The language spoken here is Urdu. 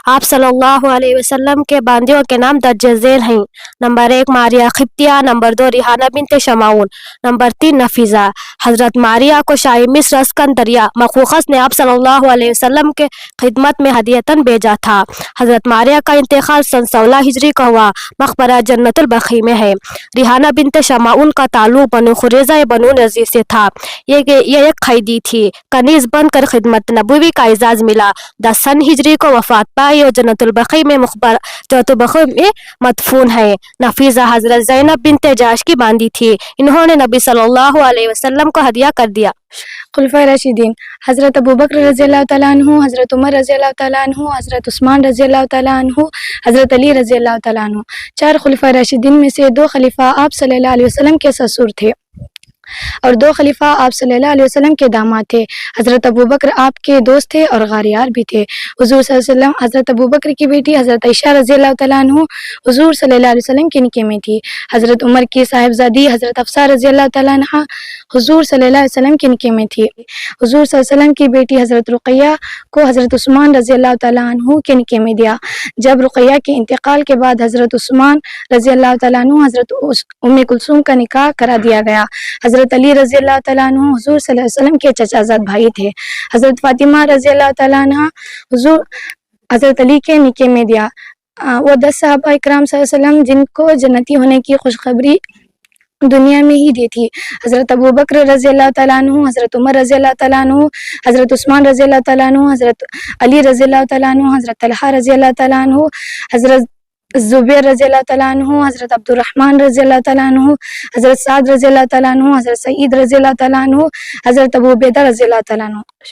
آپ صلی اللہ علیہ وسلم کے باندیوں کے نام درج ذیل ہیں۔ نمبر 1 ماریہ قبطیہ، نمبر 2 ریحانہ بنت شمعون، نمبر 3 نفیسہ۔ حضرت ماریہ کو شاہی مصر اسکندریہ مخوخس نے آپ صلی اللہ علیہ وسلم کے خدمت میں ہدیتاً بھیجا تھا۔ حضرت ماریہ کا انتقال سن 16 ہجری کا ہوا، مقبرہ جنت البقیع میں ہے۔ ریحانہ بنت شمعون کا تعلق بنو قریظہ بنو نذیر سے تھا۔ یہ ایک قیدی تھی۔ کنیز بن کر خدمت نبوی کا اعزاز ملا۔ 10 سن ہجری کو وفات پائی اور جنت البقیع میں مدفون ہے۔ نفیسہ حضرت زینب بنت جاش کی باندی تھی۔ انہوں نے نبی صلی اللہ علیہ وسلم کو ہدیہ کر دیا۔ خلفائے راشدین: حضرت ابوبکر رضی اللہ تعالیٰ عنہ، حضرت عمر رضی اللہ تعالیٰ عنہ، حضرت عثمان رضی اللہ تعالیٰ عنہ، حضرت علی رضی اللہ تعالیٰ عنہ۔ 4 خلفائے راشدین میں سے 2 خلیفہ آپ صلی اللہ علیہ وسلم کے سسر تھے اور 2 خلیفہ آپ صلی اللہ علیہ وسلم کے داماد تھے۔ حضرت ابوبکر آپ کے دوست تھے اور غار یار بھی تھے۔ حضور صلی اللہ علیہ وسلم حضرت ابوبکر کی بیٹی حضرت عائشہ رضی اللہ تعالیٰ عنہ حضور صلی اللہ علیہ وسلم کے نکاح میں تھی۔ حضرت عمر کی صاحبزادی حضرت حفصہ رضی اللہ تعالیٰ عنہ حضور صلی اللہ علیہ وسلم کے نکاح میں تھی۔ حضور صلی اللہ علیہ وسلم کی بیٹی حضرت رقیہ کو حضرت عثمان رضی اللہ تعالیٰ عنہ کے نکاح میں دیا۔ جب رقیہ کے انتقال کے بعد حضرت عثمان رضی اللہ تعالیٰ عنہ حضرت ام کلثوم کا نکاح کرا دیا گیا۔ حضرت علی رضی اللہ تعالیٰ عنہ حضور صلی اللہ علیہ وسلم کے چچا زاد بھائی تھے۔ حضرت فاطمہ رضی اللہ تعالیٰ عنہ حضور حضرت علی کے نکاح میں دیا۔ وہ 10 صحابہ اکرام صلی اللہ علیہ وسلم جن کو جنتی ہونے کی خوشخبری دنیا میں ہی دی تھی۔ حضرت ابوبکر رضی اللہ تعالیٰ عنہ، حضرت عمر رضی اللہ تعالیٰ عنہ، حضرت عثمان رضی اللہ تعالیٰ عنہ، حضرت علی رضی اللہ تعالیٰ عنہ، حضرت طلحہ رضی اللہ تعالیٰ عنہ، حضرت زبیر رضی اللہ تعالیٰ عنہ، حضرت عبد الرحمن رضی اللہ تعالیٰ عنہ، حضرت سعد رضی اللہ تعالیٰ عنہ، حضرت سعید رضی اللہ تعالیٰ عنہ، حضرت ابو عبیدہ رضی اللہ تعالیٰ عنہ۔